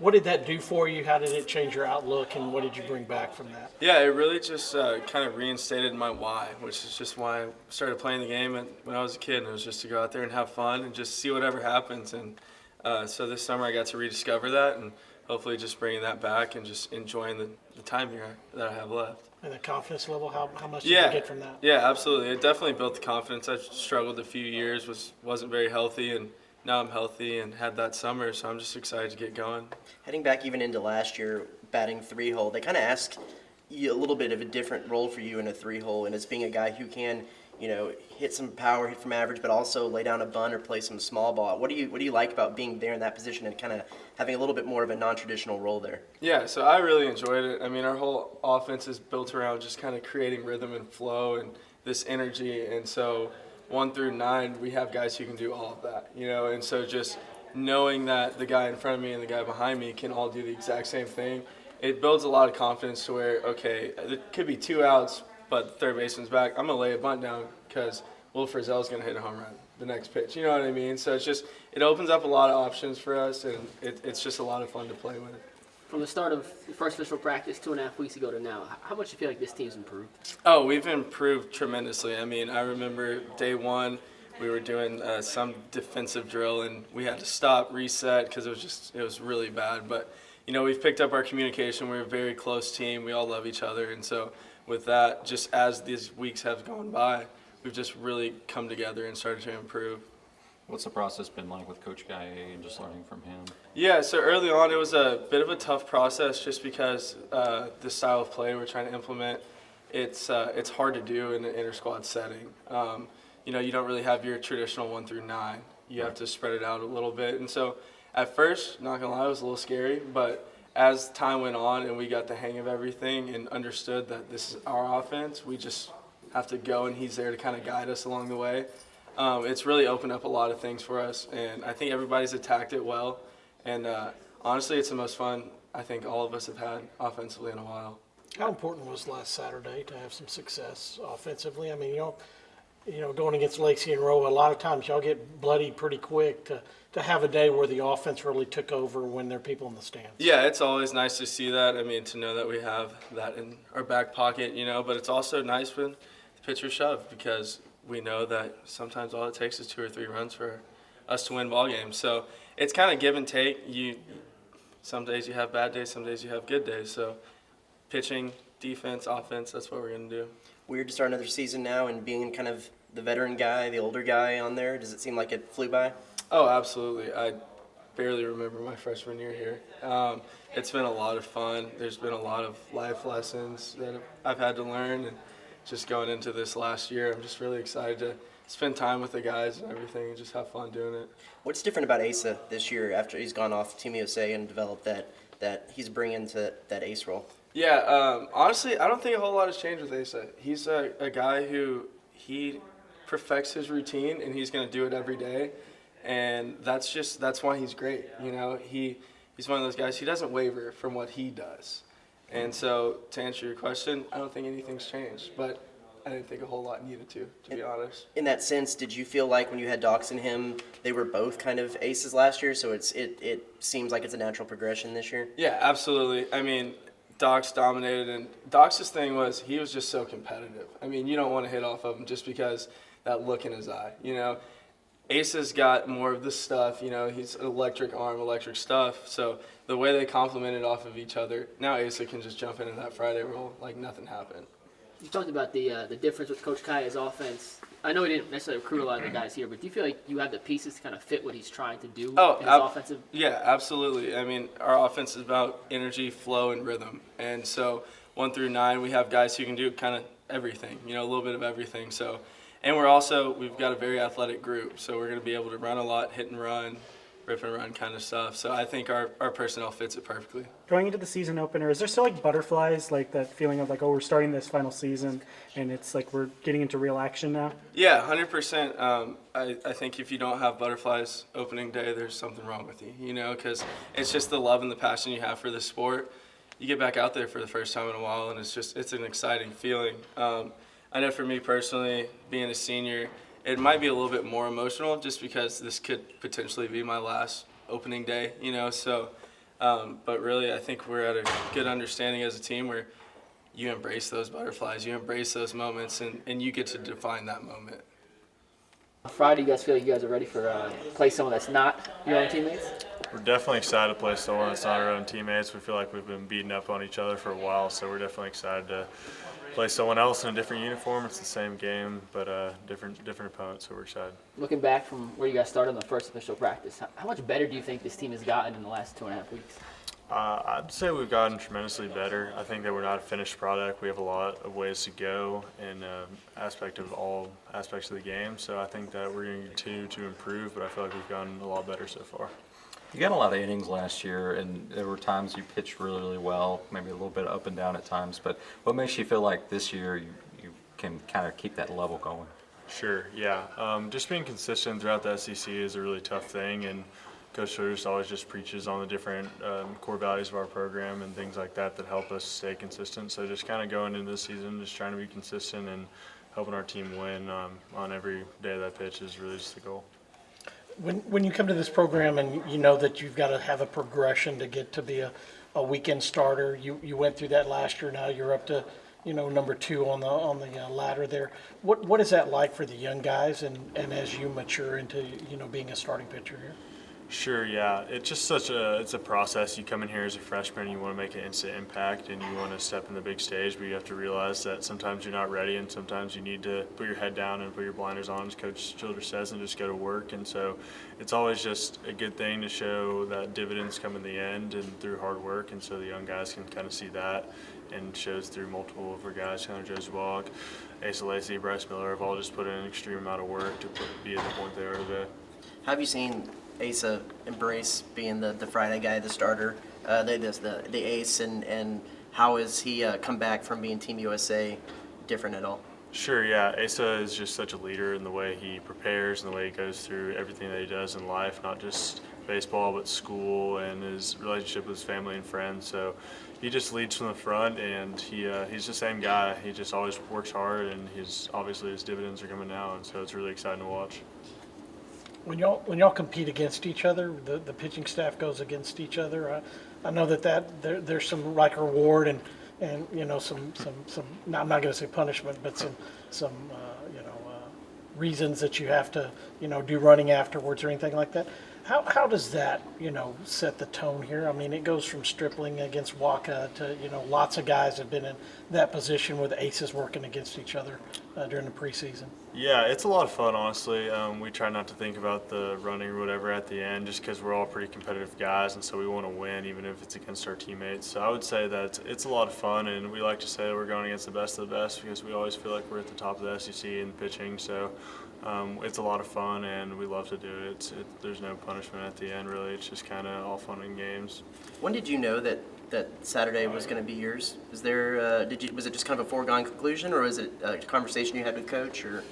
What did that do for you? How did it change your outlook, and what did you bring back from that? Yeah, it really just kind of reinstated my why, which is just why I started playing the game when I was a kid. And it was just to go out there and have fun and just see whatever happens. And so this summer I got to rediscover that and hopefully just bringing that back and just enjoying the time here that I have left. And the confidence level, how much did you get from that? Yeah, absolutely. It definitely built the confidence. I struggled a few years, wasn't very healthy, and now I'm healthy and had that summer, so I'm just excited to get going. Heading back even into last year, batting three-hole, they kind of ask you a little bit of a different role for you in a three-hole, and it's being a guy who can, hit some power, hit from average, but also lay down a bunt or play some small ball. What do you like about being there in that position and kind of having a little bit more of a non-traditional role there? Yeah, so I really enjoyed it. I mean, our whole offense is built around just kind of creating rhythm and flow and this energy, and so 1 through 9, we have guys who can do all of that, and so just knowing that the guy in front of me and the guy behind me can all do the exact same thing, it builds a lot of confidence to where, okay, it could be 2 outs, but the third baseman's back. I'm going to lay a bunt down because Will Frizzell's going to hit a home run the next pitch. You know what I mean? So it opens up a lot of options for us, and it's just a lot of fun to play with. From the start of the first official practice 2.5 weeks ago to now, how much do you feel like this team's improved? Oh, we've improved tremendously. I mean, I remember day one, we were doing some defensive drill, and we had to stop, reset, because it was really bad. But, we've picked up our communication. We're a very close team. We all love each other. And so with that, just as these weeks have gone by, we've just really come together and started to improve. What's the process been like with Coach Guy and just learning from him? Yeah, so early on it was a bit of a tough process just because the style of play we're trying to implement, it's hard to do in an inter-squad setting. You don't really have your traditional 1 through 9. You have to spread it out a little bit. And so at first, not gonna lie, it was a little scary, but as time went on and we got the hang of everything and understood that this is our offense, we just have to go and he's there to kind of guide us along the way. It's really opened up a lot of things for us, and I think everybody's attacked it well. And honestly, it's the most fun I think all of us have had offensively in a while. How important was last Saturday to have some success offensively? I mean, going against Lacey and Rowe, a lot of times y'all get bloody pretty quick. To have a day where the offense really took over when there are people in the stands. Yeah, it's always nice to see that. I mean, to know that we have that in our back pocket, but it's also nice when the pitcher shove because we know that sometimes all it takes is 2 or 3 runs for us to win ball games. So it's kind of give and take. Some days you have bad days, some days you have good days. So pitching, defense, offense, that's what we're going to do. Weird to start another season now and being kind of the veteran guy, the older guy on there. Does it seem like it flew by? Oh, absolutely. I barely remember my freshman year here. It's been a lot of fun. There's been a lot of life lessons that I've had to learn, and just going into this last year, I'm just really excited to spend time with the guys and everything and just have fun doing it. What's different about Asa this year after he's gone off Team USA and developed that he's bringing to that ace role? Yeah, honestly, I don't think a whole lot has changed with Asa. He's a guy who he perfects his routine, and he's going to do it every day. And that's why he's great. He's one of those guys, he doesn't waver from what he does. And so to answer your question, I don't think anything's changed, but I didn't think a whole lot needed to be honest. In that sense, did you feel like when you had Dox and him, they were both kind of aces last year, so it seems like it's a natural progression this year? Yeah, absolutely. I mean, Dox dominated, and Dox's thing was he was just so competitive. I mean, you don't want to hit off of him just because that look in his eye, Asa's got more of the stuff, he's an electric arm, electric stuff. So the way they complemented off of each other, now Asa can just jump into that Friday role like nothing happened. You talked about the difference with Coach Kaya's offense. I know he didn't necessarily recruit a lot of the guys here, but do you feel like you have the pieces to kind of fit what he's trying to do in his offensive? Yeah, absolutely. I mean, our offense is about energy, flow, and rhythm. And so 1 through 9, we have guys who can do kind of everything, a little bit of everything. So. And we've got a very athletic group, so we're going to be able to run a lot, hit and run, rip and run kind of stuff. So I think our personnel fits it perfectly. Going into the season opener, is there still like butterflies, like that feeling of like, oh, we're starting this final season and it's like we're getting into real action now? Yeah, 100%. I think if you don't have butterflies opening day, there's something wrong with you, because it's just the love and the passion you have for the sport. You get back out there for the first time in a while, and it's an exciting feeling. I know for me personally, being a senior, it might be a little bit more emotional just because this could potentially be my last opening day, So But really, I think we're at a good understanding as a team where you embrace those butterflies, you embrace those moments, and you get to define that moment. Friday, you guys feel like you guys are ready for play someone that's not your own teammates? We're definitely excited to play someone that's not our own teammates. We feel like we've been beating up on each other for a while, so we're definitely excited to play someone else in a different uniform. It's the same game, but different opponent, so we're excited. Looking back from where you guys started on the first official practice, how much better do you think this team has gotten in the last 2.5 weeks? I'd say we've gotten tremendously better. I think that we're not a finished product. We have a lot of ways to go in aspect of all aspects of the game, so I think that we're going to continue to improve, but I feel like we've gotten a lot better so far. You got a lot of innings last year, and there were times you pitched really, really well, maybe a little bit up and down at times. But what makes you feel like this year you can kind of keep that level going? Sure, yeah. Just being consistent throughout the SEC is a really tough thing, and Coach Schroeder always just preaches on the different core values of our program and things like that that help us stay consistent. So just kind of going into the season, just trying to be consistent and helping our team win on every day of that pitch is really just the goal. When you come to this program and you know that you've got to have a progression to get to be a weekend starter, you went through that last year. Now you're up to number 2 on the ladder there. What is that like for the young guys and as you mature into being a starting pitcher here? Sure, yeah. It's just it's a process. You come in here as a freshman, you want to make an instant impact, and you want to step in the big stage, but you have to realize that sometimes you're not ready, and sometimes you need to put your head down and put your blinders on, as Coach Childress says, and just go to work. And so it's always just a good thing to show that dividends come in the end and through hard work, and so the young guys can kind of see that, and shows through multiple of our guys, kind of Joe Zwag, Asa Lacey, Bryce Miller, have all just put in an extreme amount of work to be at the point they are today. Have you seen Asa embrace being the Friday guy, the starter, the ace, and how has he come back from being Team USA different at all? Sure, yeah. Asa is just such a leader in the way he prepares and the way he goes through everything that he does in life, not just baseball, but school and his relationship with his family and friends. So he just leads from the front, and he's the same guy. He just always works hard, and obviously his dividends are coming now, and so it's really exciting to watch. When y'all compete against each other, the pitching staff goes against each other. I know that there's some like reward and some I'm not going to say punishment, but some reasons that you have to do running afterwards or anything like that. How does that set the tone here? I mean, it goes from Stripling against Waka to lots of guys have been in that position with aces working against each other during the preseason. Yeah, it's a lot of fun, honestly. We try not to think about the running or whatever at the end, just because we're all pretty competitive guys, and so we want to win, even if it's against our teammates. So I would say that it's a lot of fun, and we like to say that we're going against the best of the best because we always feel like we're at the top of the SEC in pitching. So it's a lot of fun, and we love to do it. There's no punishment at the end, really. It's just kind of all fun and games. When did you know that Saturday was going to be yours? Was it just kind of a foregone conclusion, or was it a conversation you had with Coach, or?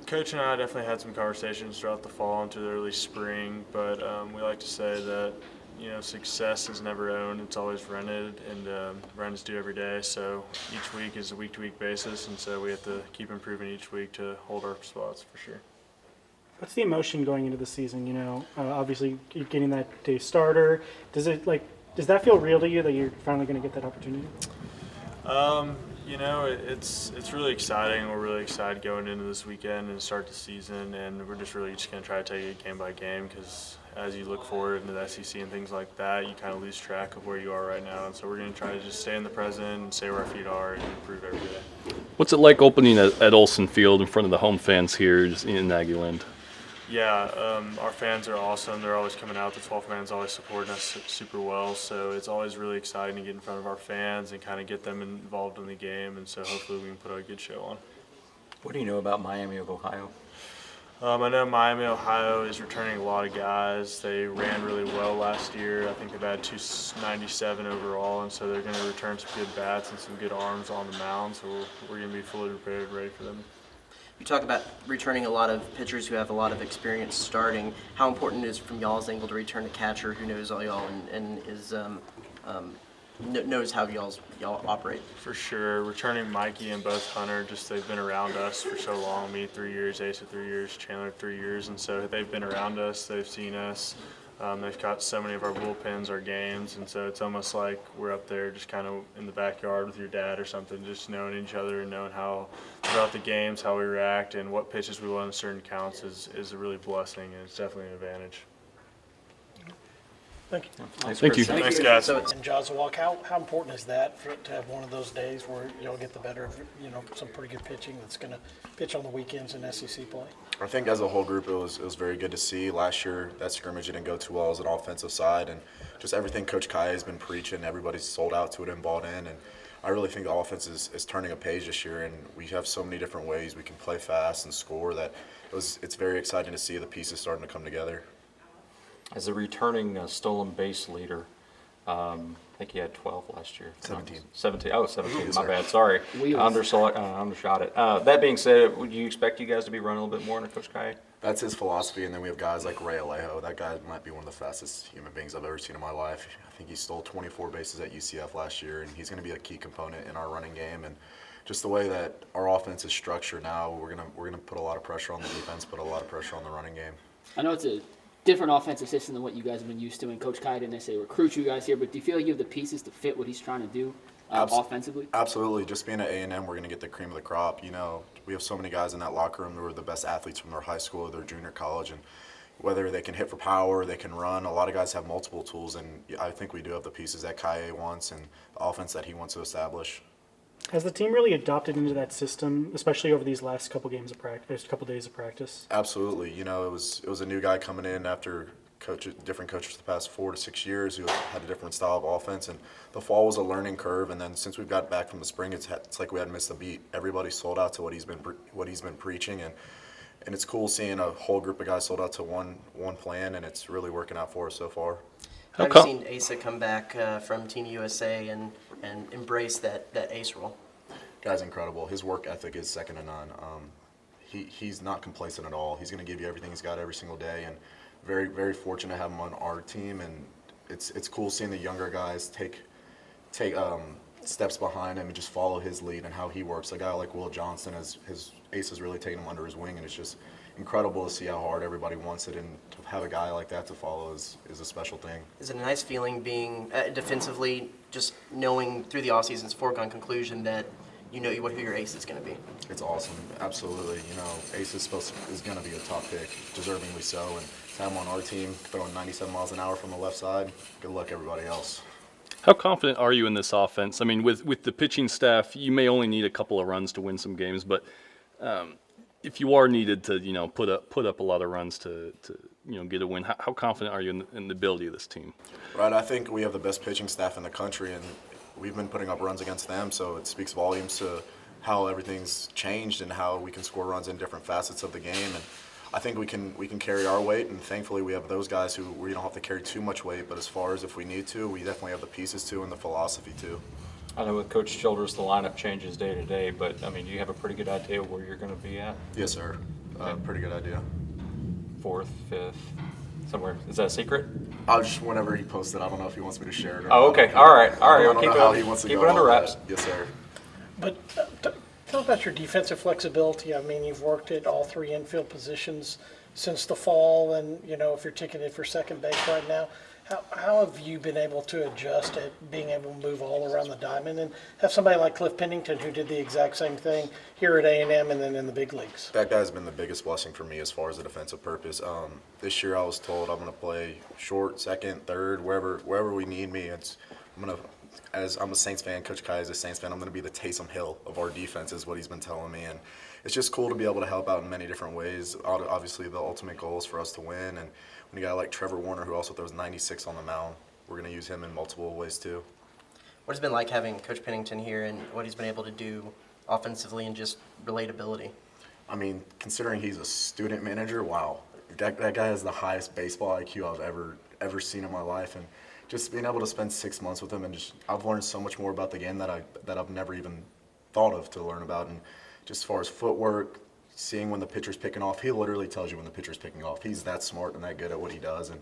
Coach and I definitely had some conversations throughout the fall into the early spring, but we like to say that success is never owned; it's always rented, and rent is due every day. So each week is a week-to-week basis, and so we have to keep improving each week to hold our spots for sure. What's the emotion going into the season? Obviously you're getting that day starter. Does that feel real to you that you're finally going to get that opportunity? It's really exciting. We're really excited going into this weekend and start the season, and we're just really just going to try to take it game by game because as you look forward into the SEC and things like that, you kind of lose track of where you are right now. And so we're going to try to just stay in the present and stay where our feet are and improve every day. What's it like opening at Olsen Field in front of the home fans here just in Aggieland? Yeah, our fans are awesome. They're always coming out. The 12th man's always supporting us super well. So it's always really exciting to get in front of our fans and kind of get them involved in the game. And so hopefully we can put a good show on. What do you know about Miami of Ohio? I know Miami, Ohio is returning a lot of guys. They ran really well last year. I think they've had 297 overall, and so they're going to return some good bats and some good arms on the mound. So we're going to be fully prepared, ready for them. You talk about returning a lot of pitchers who have a lot of experience starting. How important is it from y'all's angle to return a catcher who knows all y'all and is knows how y'all operate? For sure. Returning Mikey and both Hunter, they've been around us for so long. Me 3 years, Asa 3 years, Chandler 3 years, and so they've been around us. They've seen us They've caught so many of our bullpens, our games, and so it's almost like we're up there just kind of in the backyard with your dad or something, just knowing each other and knowing how throughout the games, how we react and what pitches we want in certain counts is a really blessing, and it's definitely an advantage. Thank you. Thanks, Thank you. Chris. Thanks, guys. So it's And Jazawalk, how important is that to have one of those days where you'll get the better of, some pretty good pitching that's going to pitch on the weekends in SEC play? I think as a whole group, it was very good to see. Last year, that scrimmage didn't go too well as an offensive side, and just everything Coach Kai has been preaching, everybody's sold out to it and bought in. And I really think the offense is turning a page this year, and we have so many different ways we can play fast and score that it's very exciting to see the pieces starting to come together. As a returning stolen base leader, I think he had 12 last year. 17. 17. Oh, 17. Yes, My sir. bad. Sorry. Wheels. Undershot it. That being said, would you expect you guys to be running a little bit more under Coach Kai? That's his philosophy, and then we have guys like Ray Alejo. That guy might be one of the fastest human beings I've ever seen in my life. I think he stole 24 bases at UCF last year, and he's going to be a key component in our running game. And just the way that our offense is structured now, we're gonna put a lot of pressure on the defense, put a lot of pressure on the running game. I know it's a different offensive system than what you guys have been used to, and Coach Kai didn't necessarily recruit you guys here, but do you feel like you have the pieces to fit what he's trying to do offensively? Absolutely. Just being at A&M, we're going to get the cream of the crop. We have so many guys in that locker room who are the best athletes from their high school or their junior college, and whether they can hit for power, they can run. A lot of guys have multiple tools, and I think we do have the pieces that Kai wants and the offense that he wants to establish. Has the team really adopted into that system, especially over these last couple games of practice, couple days of practice? Absolutely. It was a new guy coming in after different coaches the past 4 to 6 years who had a different style of offense, and the fall was a learning curve. And then since we've got back from the spring, it's like we hadn't missed a beat. Everybody sold out to what he's been preaching, and it's cool seeing a whole group of guys sold out to one plan, and it's really working out for us so far. Have you seen Asa come back from Team USA and embrace that ace role? Guy's incredible. His work ethic is second to none. He's not complacent at all. He's going to give you everything he's got every single day, and very, very fortunate to have him on our team. And it's cool seeing the younger guys take steps behind him and just follow his lead and how he works. A guy like Will Johnson, his ace has really taken him under his wing, and it's just incredible to see how hard everybody wants it, and to have a guy like that to follow is a special thing. Is it a nice feeling being defensively, just knowing through the offseason's foregone conclusion that you know who your ace is going to be? It's awesome, absolutely. Ace is going to be a top pick, deservingly so, and to have him on our team throwing 97 miles an hour from the left side, good luck everybody else. How confident are you in this offense? I mean, with the pitching staff, you may only need a couple of runs to win some games, but if you are needed to, put up a lot of runs to get a win, how confident are you in the ability of this team? Right, I think we have the best pitching staff in the country, and we've been putting up runs against them, so it speaks volumes to how everything's changed and how we can score runs in different facets of the game. And I think we can carry our weight, and thankfully we have those guys who we don't have to carry too much weight, but as far as if we need to, we definitely have the pieces to and the philosophy to. I know with Coach Childress, the lineup changes day to day, but you have a pretty good idea where you're going to be at. Yes, sir. Pretty good idea. 4th, 5th, somewhere. Is that a secret? I'll just whenever he posts it. I don't know if he wants me to share it or Oh, not. okay. All right. I We'll don't keep know how he wants to keep go it under about wraps. that. Yes, sir. But tell about your defensive flexibility. You've worked at all 3 infield positions since the fall, and if you're ticketed for second base right now, how have you been able to adjust at being able to move all around the diamond and have somebody like Cliff Pennington who did the exact same thing here at A&M and then in the big leagues? That guy's been the biggest blessing for me as far as a defensive purpose. This year I was told I'm going to play short, second, third, wherever we need me. As I'm a Saints fan, Coach Kai is a Saints fan, I'm going to be the Taysom Hill of our defense is what he's been telling me. And it's just cool to be able to help out in many different ways. Obviously, the ultimate goal is for us to win. And when you got like Trevor Warner, who also throws 96 on the mound, we're going to use him in multiple ways too. What has it been like having Coach Pennington here and what he's been able to do offensively and just relatability? Considering he's a student manager, wow. That guy has the highest baseball IQ I've ever seen in my life. And just being able to spend 6 months with him, and I've learned so much more about the game that I've never even thought of to learn about. And just as far as footwork, seeing when the pitcher's picking off, he literally tells you when the pitcher's picking off. He's that smart and that good at what he does, and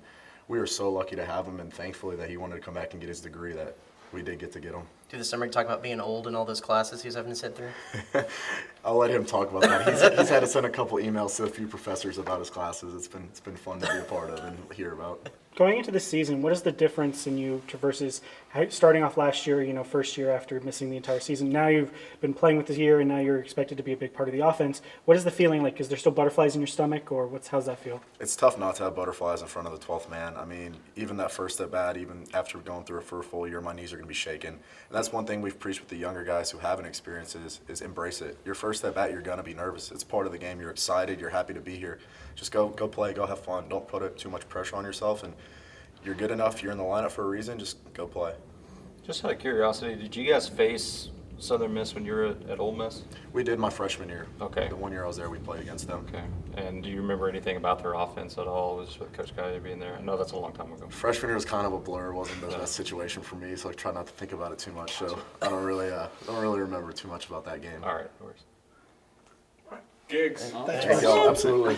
we were so lucky to have him, and thankfully that he wanted to come back and get his degree that we did get to get him. Through the summer, talk about being old and all those classes he was having to sit through. I'll let him talk about that. He's had to send a couple emails to a few professors about his classes. It's been fun to be a part of and hear about. Going into the season, what is the difference in you versus starting off last year, first year after missing the entire season? Now you've been playing with this year, and now you're expected to be a big part of the offense. What is the feeling like? Is there still butterflies in your stomach, or how's that feel? It's tough not to have butterflies in front of the 12th man. I mean, even that first at bat, even after going through it for a full year, my knees are going to be shaking. And that's one thing we've preached with the younger guys who haven't experienced it is embrace it. Your first at bat, you're going to be nervous. It's part of the game. You're excited. You're happy to be here. Just go play. Go have fun. Don't put too much pressure on yourself. And you're good enough. You're in the lineup for a reason. Just go play. Just out of curiosity, did you guys face Southern Miss when you were at Ole Miss? We did my freshman year. Okay. The 1 year I was there, we played against them. Okay. And do you remember anything about their offense at all? Was with Coach Guy being there? I know that's a long time ago. Freshman year was kind of a blur. It wasn't the best situation for me, so I try not to think about it too much. So I don't really remember too much about that game. All right, no worries. Gigs. Thanks, Thank Bryce. y'all. Absolutely.